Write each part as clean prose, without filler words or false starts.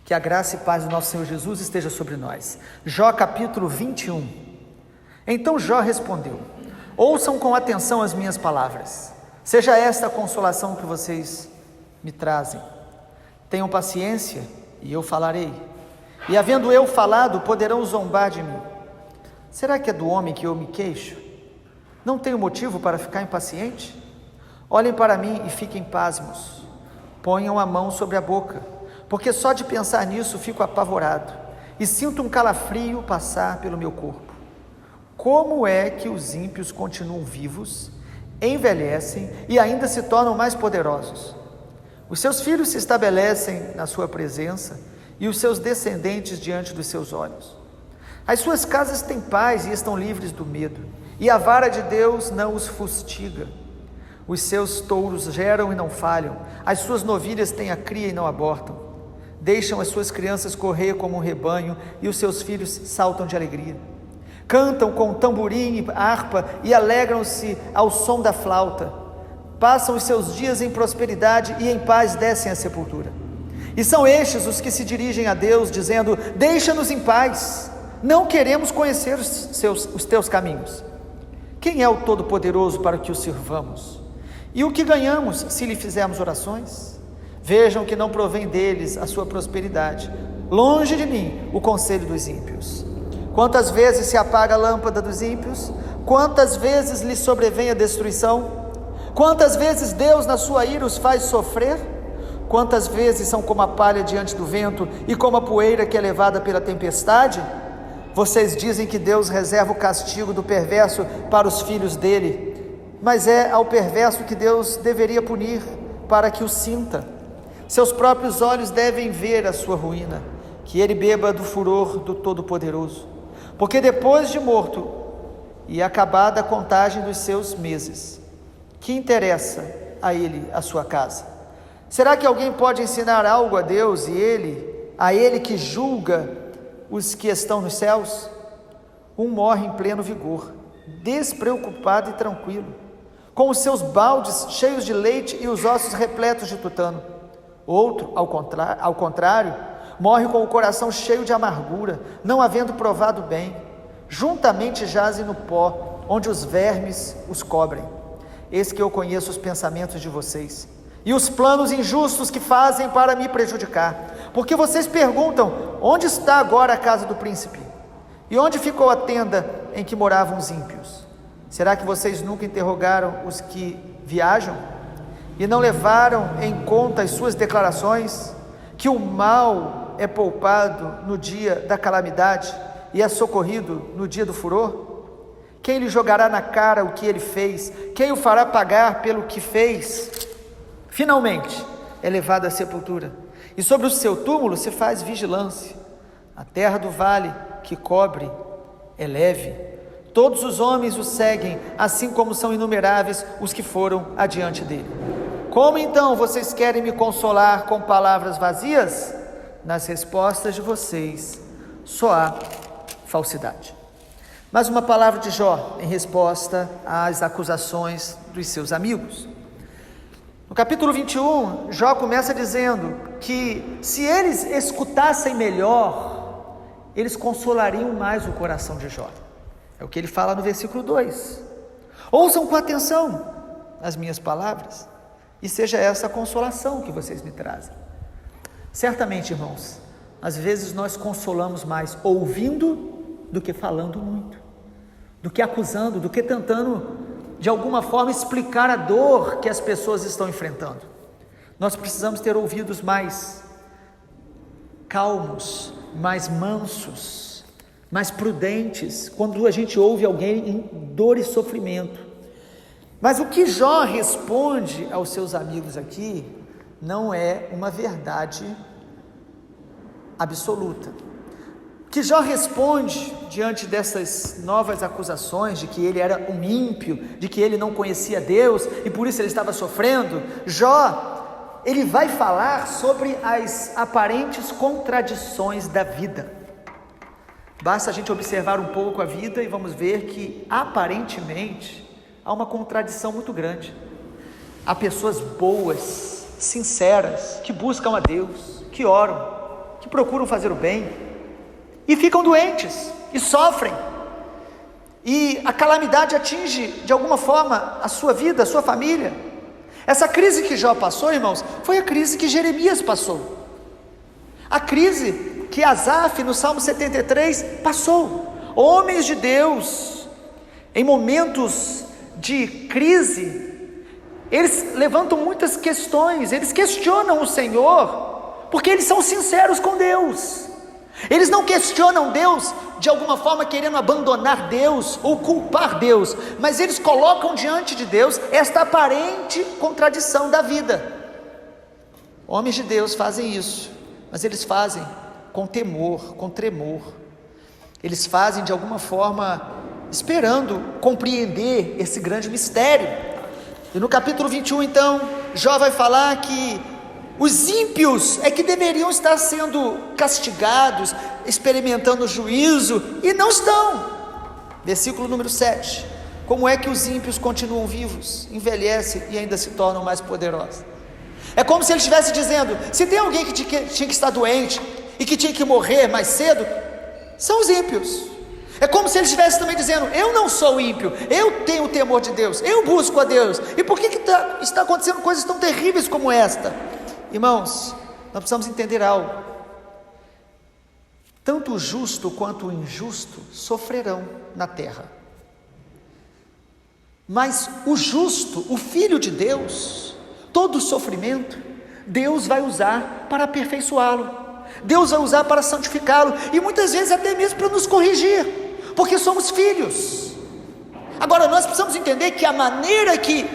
Que a graça e paz do nosso Senhor Jesus esteja sobre nós. Jó capítulo 21. Então Jó respondeu: ouçam com atenção as minhas palavras, seja esta a consolação que vocês me trazem. Tenham paciência e eu falarei, e havendo eu falado, poderão zombar de mim. Será que é do homem que eu me queixo? Não tenho motivo para ficar impaciente? Olhem para mim e fiquem pasmos, ponham a mão sobre a boca, porque só de pensar nisso fico apavorado, e sinto um calafrio passar pelo meu corpo. Como é que os ímpios continuam vivos, envelhecem e ainda se tornam mais poderosos? Os seus filhos se estabelecem na sua presença, e os seus descendentes diante dos seus olhos. As suas casas têm paz e estão livres do medo, e a vara de Deus não os fustiga. Os seus touros geram e não falham, as suas novilhas têm a cria e não abortam. Deixam as suas crianças correr como um rebanho, e os seus filhos saltam de alegria. Cantam com tamborim e harpa e alegram-se ao som da flauta. Passam os seus dias em prosperidade e em paz descem à sepultura. E são estes os que se dirigem a Deus, dizendo: deixa-nos em paz, não queremos conhecer os teus caminhos. Quem é o Todo-Poderoso para que o sirvamos? E o que ganhamos se lhe fizermos orações? Vejam que não provém deles a sua prosperidade. Longe de mim o conselho dos ímpios. Quantas vezes se apaga a lâmpada dos ímpios? Quantas vezes lhe sobrevém a destruição? Quantas vezes Deus na sua ira os faz sofrer? Quantas vezes são como a palha diante do vento e como a poeira que é levada pela tempestade? Vocês dizem que Deus reserva o castigo do perverso para os filhos dele, mas é ao perverso que Deus deveria punir para que o sinta. Seus próprios olhos devem ver a sua ruína, que ele beba do furor do Todo-Poderoso, porque depois de morto e acabada a contagem dos seus meses, que interessa a ele a sua casa? Será que alguém pode ensinar algo a Deus e a ele que julga os que estão nos céus? Um morre em pleno vigor, despreocupado e tranquilo, com os seus baldes cheios de leite e os ossos repletos de tutano. Outro, ao contrário, morre com o coração cheio de amargura, não havendo provado bem. Juntamente jazem no pó, onde os vermes os cobrem. Eis que eu conheço os pensamentos de vocês, e os planos injustos que fazem para me prejudicar. Porque vocês perguntam: onde está agora a casa do príncipe? E onde ficou a tenda em que moravam os ímpios? Será que vocês nunca interrogaram os que viajam? E não levaram em conta as suas declarações, que o mal é poupado no dia da calamidade e é socorrido no dia do furor? Quem lhe jogará na cara o que ele fez? Quem o fará pagar pelo que fez? Finalmente é levado à sepultura, e sobre o seu túmulo se faz vigilância. A terra do vale que cobre é leve, todos os homens o seguem, assim como são inumeráveis os que foram adiante dele. Como então vocês querem me consolar com palavras vazias? Nas respostas de vocês só há falsidade. Mais uma palavra de Jó em resposta às acusações dos seus amigos. No capítulo 21, Jó começa dizendo que se eles escutassem melhor, eles consolariam mais o coração de Jó. É o que ele fala no versículo 2. Ouçam com atenção as minhas palavras, e seja essa a consolação que vocês me trazem. Certamente, irmãos, às vezes nós consolamos mais ouvindo do que falando muito, do que acusando, do que tentando de alguma forma explicar a dor que as pessoas estão enfrentando. Nós precisamos ter ouvidos mais calmos, mais mansos, mais prudentes, quando a gente ouve alguém em dor e sofrimento. Mas o que Jó responde aos seus amigos aqui não é uma verdade absoluta. O que Jó responde diante dessas novas acusações de que ele era um ímpio, de que ele não conhecia Deus e por isso ele estava sofrendo, Jó, ele vai falar sobre as aparentes contradições da vida. Basta a gente observar um pouco a vida e vamos ver que aparentemente há uma contradição muito grande. Há pessoas boas, sinceras, que buscam a Deus, que oram, que procuram fazer o bem, e ficam doentes, e sofrem, e a calamidade atinge de alguma forma a sua vida, a sua família. Essa crise que Jó passou, irmãos, foi a crise que Jeremias passou, a crise que Asaf no Salmo 73 passou. Homens de Deus, em momentos de crise, eles levantam muitas questões, eles questionam o Senhor, porque eles são sinceros com Deus. Eles não questionam Deus de alguma forma querendo abandonar Deus ou culpar Deus, mas eles colocam diante de Deus esta aparente contradição da vida. Homens de Deus fazem isso, mas eles fazem com temor, com tremor. Eles fazem de alguma forma esperando compreender esse grande mistério. E no capítulo 21 então, Jó vai falar que os ímpios é que deveriam estar sendo castigados, experimentando juízo, e não estão. Versículo número 7, como é que os ímpios continuam vivos, envelhecem e ainda se tornam mais poderosos? É como se ele estivesse dizendo, se tem alguém que tinha que estar doente, e que tinha que morrer mais cedo, são os ímpios. É como se ele estivesse também dizendo, eu não sou ímpio, eu tenho o temor de Deus, eu busco a Deus, e por que está acontecendo coisas tão terríveis como esta? Irmãos, nós precisamos entender algo, tanto o justo quanto o injusto sofrerão na terra, mas o justo, o Filho de Deus, todo sofrimento, Deus vai usar para aperfeiçoá-lo, Deus vai usar para santificá-lo, e muitas vezes até mesmo para nos corrigir, porque somos filhos. Agora nós precisamos entender que a maneira que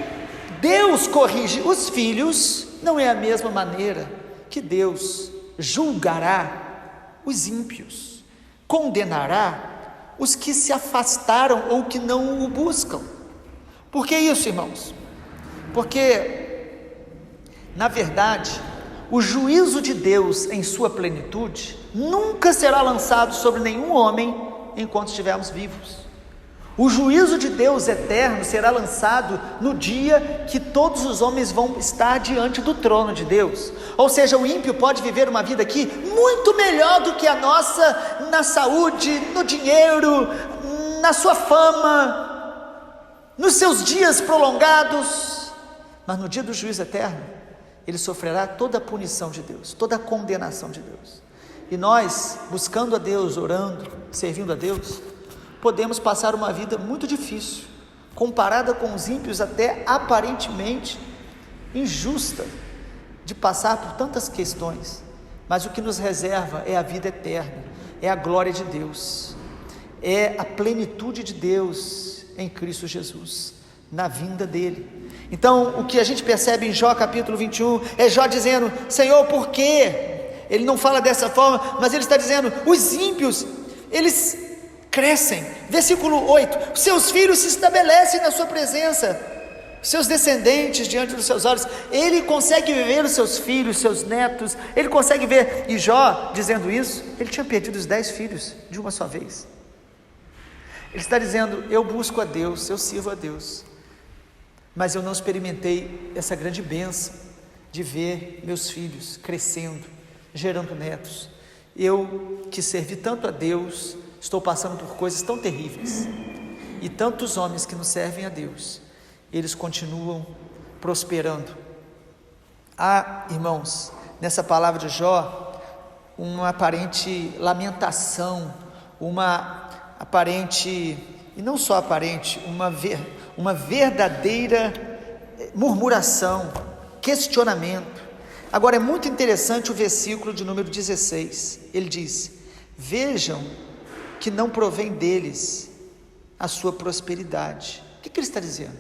Deus corrige os filhos, não é a mesma maneira que Deus julgará os ímpios, condenará os que se afastaram ou que não o buscam. Por que isso, irmãos? Porque, na verdade, o juízo de Deus em sua plenitude nunca será lançado sobre nenhum homem enquanto estivermos vivos. O juízo de Deus eterno será lançado no dia que todos os homens vão estar diante do trono de Deus. Ou seja, o ímpio pode viver uma vida aqui muito melhor do que a nossa, na saúde, no dinheiro, na sua fama, nos seus dias prolongados, mas no dia do juízo eterno, ele sofrerá toda a punição de Deus, toda a condenação de Deus. E nós, buscando a Deus, orando, servindo a Deus, podemos passar uma vida muito difícil, comparada com os ímpios até aparentemente injusta, de passar por tantas questões, mas o que nos reserva é a vida eterna, é a glória de Deus, é a plenitude de Deus em Cristo Jesus, na vinda dele. Então o que a gente percebe em Jó capítulo 21, é Jó dizendo, Senhor, por quê? Ele não fala dessa forma, mas ele está dizendo, os ímpios, eles crescem. Versículo 8, seus filhos se estabelecem na sua presença, seus descendentes diante dos seus olhos. Ele consegue ver os seus filhos, seus netos, ele consegue ver. E Jó, dizendo isso, ele tinha perdido os 10 filhos de uma só vez. Ele está dizendo, eu busco a Deus, eu sirvo a Deus, mas eu não experimentei essa grande bênção de ver meus filhos crescendo, gerando netos. Eu que servi tanto a Deus, estou passando por coisas tão terríveis, e tantos homens que não servem a Deus, eles continuam prosperando. Há, irmãos, nessa palavra de Jó, uma aparente lamentação, uma aparente, e não só aparente, uma verdadeira murmuração, questionamento. Agora é muito interessante o versículo de número 16, ele diz, vejam que não provém deles a sua prosperidade. O que ele está dizendo?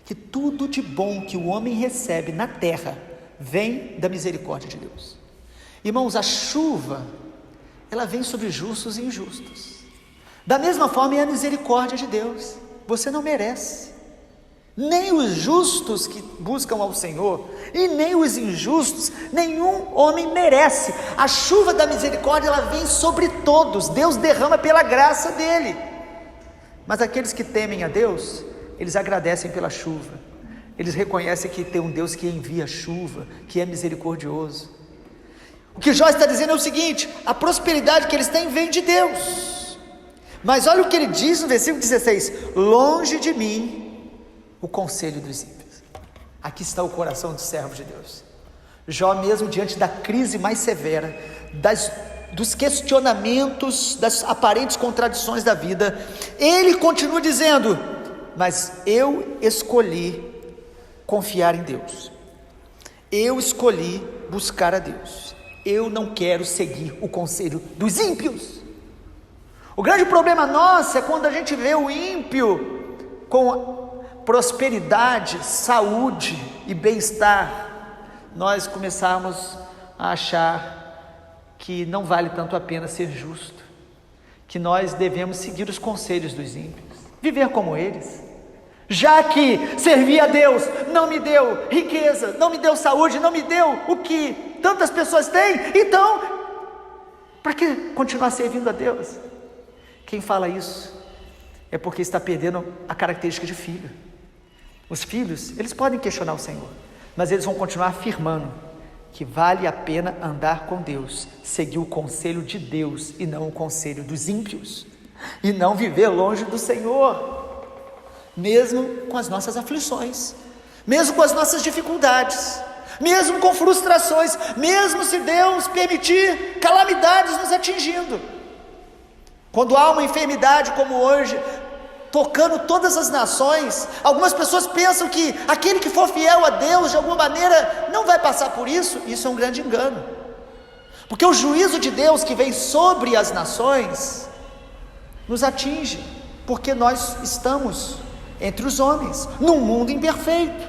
Que tudo de bom que o homem recebe na terra, vem da misericórdia de Deus. Irmãos, a chuva, ela vem sobre justos e injustos, da mesma forma é a misericórdia de Deus. Você não merece, nem os justos que buscam ao Senhor, e nem os injustos, nenhum homem merece. A chuva da misericórdia, ela vem sobre todos, Deus derrama pela graça dele, mas aqueles que temem a Deus, eles agradecem pela chuva, eles reconhecem que tem um Deus que envia chuva, que é misericordioso. O que Jó está dizendo é o seguinte: a prosperidade que eles têm vem de Deus. Mas olha o que ele diz no versículo 16: longe de mim o conselho dos ímpios. Aqui está o coração do servo de Deus. Jó, mesmo diante da crise mais severa, dos questionamentos, das aparentes contradições da vida, ele continua dizendo: mas eu escolhi confiar em Deus, eu escolhi buscar a Deus, eu não quero seguir o conselho dos ímpios. O grande problema nosso é quando a gente vê o ímpio com prosperidade, saúde e bem-estar, nós começamos a achar que não vale tanto a pena ser justo, que nós devemos seguir os conselhos dos ímpios, viver como eles, já que servir a Deus não me deu riqueza, não me deu saúde, não me deu o que tantas pessoas têm, então para que continuar servindo a Deus? Quem fala isso é porque está perdendo a característica de filho. Os filhos, eles podem questionar o Senhor, mas eles vão continuar afirmando que vale a pena andar com Deus, seguir o conselho de Deus e não o conselho dos ímpios, e não viver longe do Senhor, mesmo com as nossas aflições, mesmo com as nossas dificuldades, mesmo com frustrações, mesmo se Deus permitir calamidades nos atingindo. Quando há uma enfermidade como hoje, tocando todas as nações, algumas pessoas pensam que aquele que for fiel a Deus, de alguma maneira, não vai passar por isso. Isso é um grande engano, porque o juízo de Deus que vem sobre as nações, nos atinge, porque nós estamos entre os homens, num mundo imperfeito,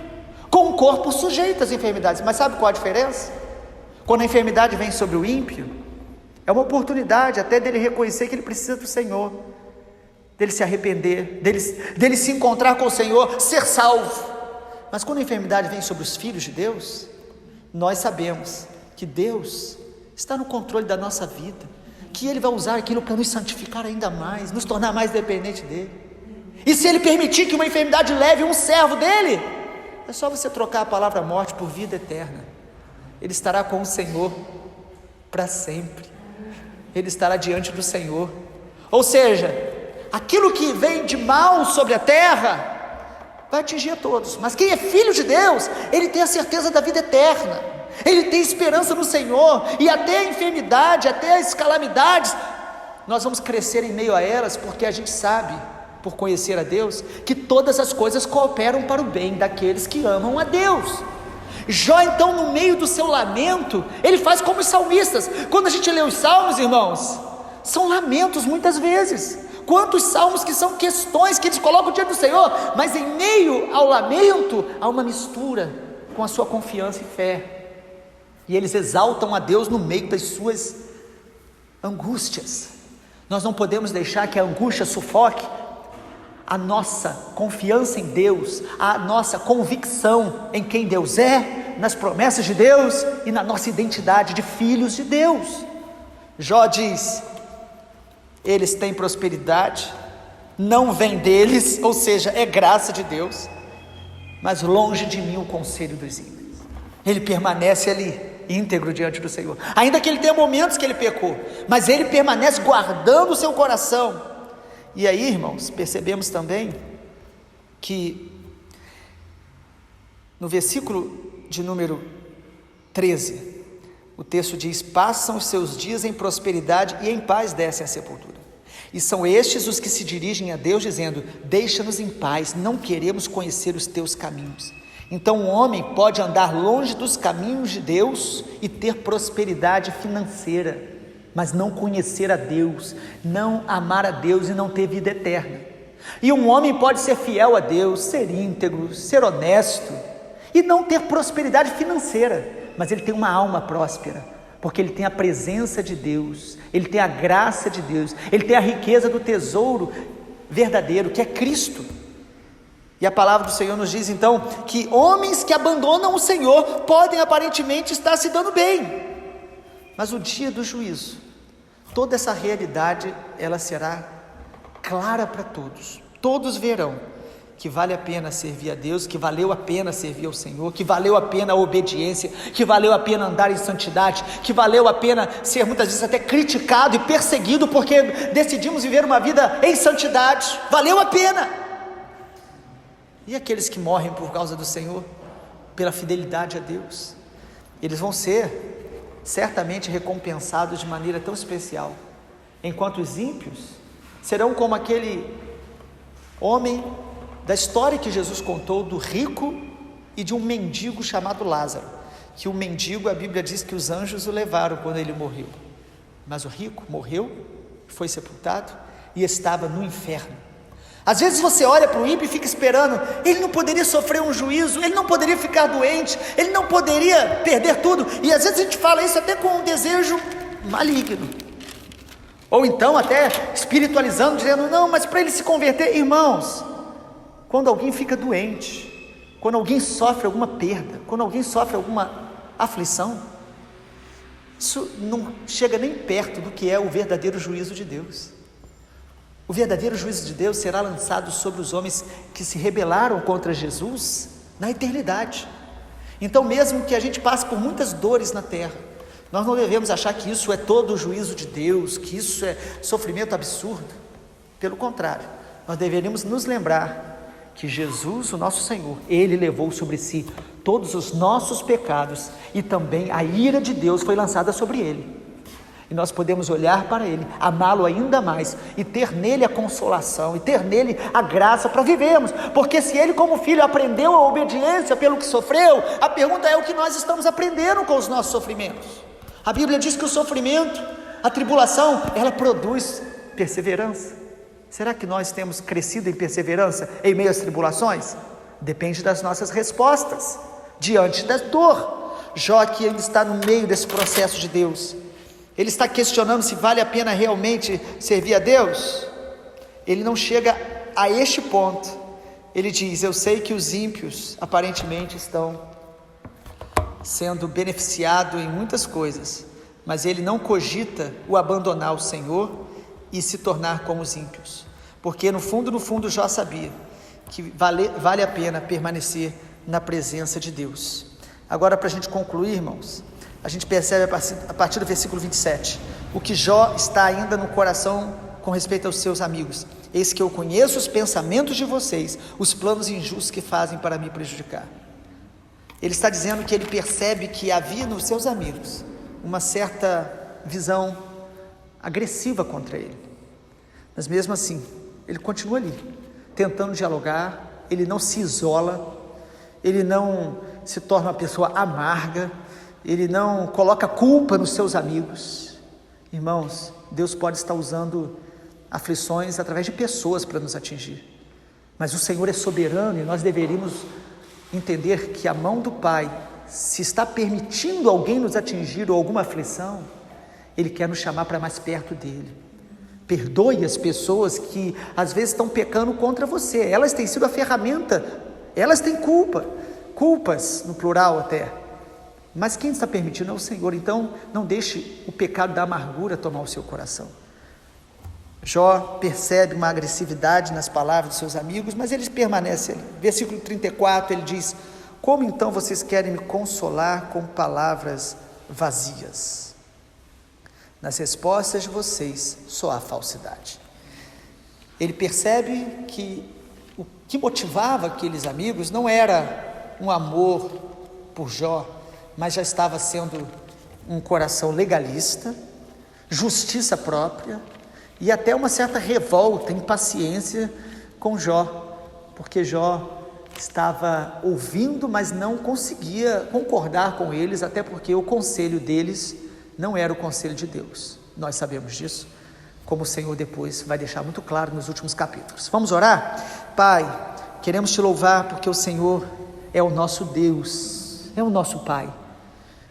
com um corpo sujeito às enfermidades. Mas sabe qual a diferença? Quando a enfermidade vem sobre o ímpio, é uma oportunidade até dele reconhecer que ele precisa do Senhor, dele se arrepender, dele se encontrar com o Senhor, ser salvo. Mas quando a enfermidade vem sobre os filhos de Deus, nós sabemos que Deus está no controle da nossa vida, que Ele vai usar aquilo para nos santificar ainda mais, nos tornar mais dependente dEle. E se Ele permitir que uma enfermidade leve um servo dEle, é só você trocar a palavra morte por vida eterna. Ele estará com o Senhor para sempre, ele estará diante do Senhor. Ou seja, aquilo que vem de mal sobre a terra vai atingir a todos, mas quem é filho de Deus, ele tem a certeza da vida eterna, ele tem esperança no Senhor, e até a enfermidade, até as calamidades, nós vamos crescer em meio a elas, porque a gente sabe, por conhecer a Deus, que todas as coisas cooperam para o bem daqueles que amam a Deus. Jó, então, no meio do seu lamento, ele faz como os salmistas. Quando a gente lê os salmos, irmãos, são lamentos muitas vezes. Quantos salmos que são questões que eles colocam diante do Senhor, mas em meio ao lamento, há uma mistura com a sua confiança e fé, e eles exaltam a Deus no meio das suas angústias. Nós não podemos deixar que a angústia sufoque a nossa confiança em Deus, a nossa convicção em quem Deus é, nas promessas de Deus e na nossa identidade de filhos de Deus. Jó diz: eles têm prosperidade, não vem deles, ou seja, é graça de Deus, mas longe de mim o conselho dos ímpios. Ele permanece ali, íntegro diante do Senhor, ainda que ele tenha momentos que ele pecou, mas ele permanece guardando o seu coração. E aí, irmãos, percebemos também que no versículo de número 13, o texto diz: passam os seus dias em prosperidade e em paz descem à sepultura. E são estes os que se dirigem a Deus dizendo: deixa-nos em paz, não queremos conhecer os teus caminhos. Então o homem pode andar longe dos caminhos de Deus e ter prosperidade financeira, mas não conhecer a Deus, não amar a Deus e não ter vida eterna. E um homem pode ser fiel a Deus, ser íntegro, ser honesto e não ter prosperidade financeira, mas ele tem uma alma próspera, porque ele tem a presença de Deus, ele tem a graça de Deus, ele tem a riqueza do tesouro verdadeiro, que é Cristo. E a palavra do Senhor nos diz então que homens que abandonam o Senhor podem aparentemente estar se dando bem, mas o dia do juízo, toda essa realidade, ela será clara para todos, todos verão que vale a pena servir a Deus, que valeu a pena servir ao Senhor, que valeu a pena a obediência, que valeu a pena andar em santidade, que valeu a pena ser muitas vezes até criticado e perseguido porque decidimos viver uma vida em santidade, valeu a pena. E aqueles que morrem por causa do Senhor, pela fidelidade a Deus, eles vão ser certamente recompensados de maneira tão especial, enquanto os ímpios serão como aquele homem da história que Jesus contou, do rico e de um mendigo chamado Lázaro, que o mendigo, a Bíblia diz que os anjos o levaram quando ele morreu, mas o rico morreu, foi sepultado e estava no inferno. Às vezes você olha para o ímpio e fica esperando, ele não poderia sofrer um juízo, ele não poderia ficar doente, ele não poderia perder tudo, e às vezes a gente fala isso até com um desejo maligno, ou então até espiritualizando, dizendo, não, mas para ele se converter, irmãos, quando alguém fica doente, quando alguém sofre alguma perda, quando alguém sofre alguma aflição, isso não chega nem perto do que é o verdadeiro juízo de Deus. O verdadeiro juízo de Deus será lançado sobre os homens que se rebelaram contra Jesus na eternidade. Então, mesmo que a gente passe por muitas dores na terra, nós não devemos achar que isso é todo o juízo de Deus, que isso é sofrimento absurdo. Pelo contrário, nós deveríamos nos lembrar que Jesus, o nosso Senhor, Ele levou sobre si todos os nossos pecados e também a ira de Deus foi lançada sobre Ele. E nós podemos olhar para Ele, amá-lo ainda mais e ter nele a consolação e ter nele a graça para vivermos, porque se Ele como filho aprendeu a obediência pelo que sofreu, a pergunta é o que nós estamos aprendendo com os nossos sofrimentos. A Bíblia diz que o sofrimento, a tribulação, ela produz perseverança. Será que nós temos crescido em perseverança em meio às tribulações? Depende das nossas respostas diante da dor. Jó, que ainda está no meio desse processo de Deus, ele está questionando se vale a pena realmente servir a Deus. Ele não chega a este ponto. Ele diz, eu sei que os ímpios aparentemente estão sendo beneficiados em muitas coisas, mas ele não cogita o abandonar o Senhor e se tornar como os ímpios, porque no fundo Jó sabia que vale a pena permanecer na presença de Deus. Agora, para a gente concluir, irmãos, a gente percebe a partir do versículo 27, o que Jó está ainda no coração com respeito aos seus amigos. Eis que eu conheço os pensamentos de vocês, os planos injustos que fazem para me prejudicar. Ele está dizendo que ele percebe que havia nos seus amigos uma certa visão agressiva contra ele, mas mesmo assim, ele continua ali, tentando dialogar, ele não se isola, ele não se torna uma pessoa amarga, ele não coloca culpa nos seus amigos. Irmãos, Deus pode estar usando aflições através de pessoas para nos atingir, mas o Senhor é soberano e nós deveríamos entender que a mão do Pai, se está permitindo alguém nos atingir ou alguma aflição, Ele quer nos chamar para mais perto dEle. Perdoe as pessoas que às vezes estão pecando contra você, elas têm sido a ferramenta, elas têm culpas no plural até, mas quem está permitindo é o Senhor. Então não deixe o pecado da amargura tomar o seu coração. Jó percebe uma agressividade nas palavras dos seus amigos, mas ele permanece ali. Versículo 34, ele diz, como então vocês querem me consolar com palavras vazias? Nas respostas de vocês só há falsidade. Ele percebe que o que motivava aqueles amigos não era um amor por Jó, mas já estava sendo um coração legalista, justiça própria e até uma certa revolta, impaciência com Jó, porque Jó estava ouvindo, mas não conseguia concordar com eles, até porque o conselho deles não era o conselho de Deus. Nós sabemos disso, como o Senhor depois vai deixar muito claro nos últimos capítulos. Vamos orar? Pai, queremos te louvar porque o Senhor é o nosso Deus, é o nosso Pai,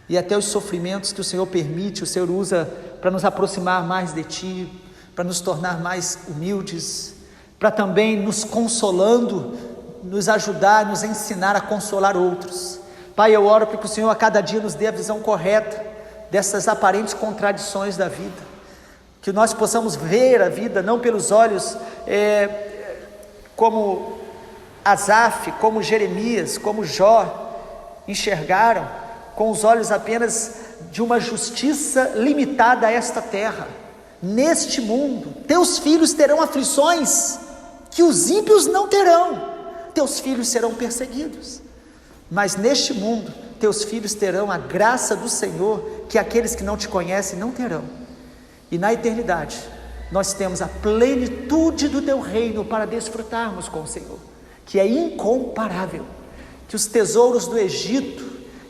e até os sofrimentos que o Senhor permite, o Senhor usa para nos aproximar mais de Ti, para nos tornar mais humildes, para também nos consolando, nos ajudar, nos ensinar a consolar outros. Pai, eu oro para que o Senhor a cada dia nos dê a visão correta dessas aparentes contradições da vida, que nós possamos ver a vida não pelos olhos como Asaf, como Jeremias, como Jó, enxergaram com os olhos apenas de uma justiça limitada a esta terra. Neste mundo, teus filhos terão aflições que os ímpios não terão, teus filhos serão perseguidos, mas neste mundo, teus filhos terão a graça do Senhor, que aqueles que não te conhecem não terão, e na eternidade, nós temos a plenitude do teu reino para desfrutarmos com o Senhor, que é incomparável. Que os tesouros do Egito,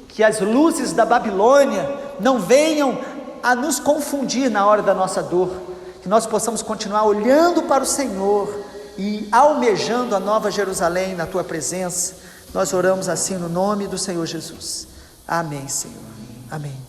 que as luzes da Babilônia não venham a nos confundir na hora da nossa dor, que nós possamos continuar olhando para o Senhor e almejando a nova Jerusalém na tua presença. Nós oramos assim no nome do Senhor Jesus. Amém, Senhor. Amém.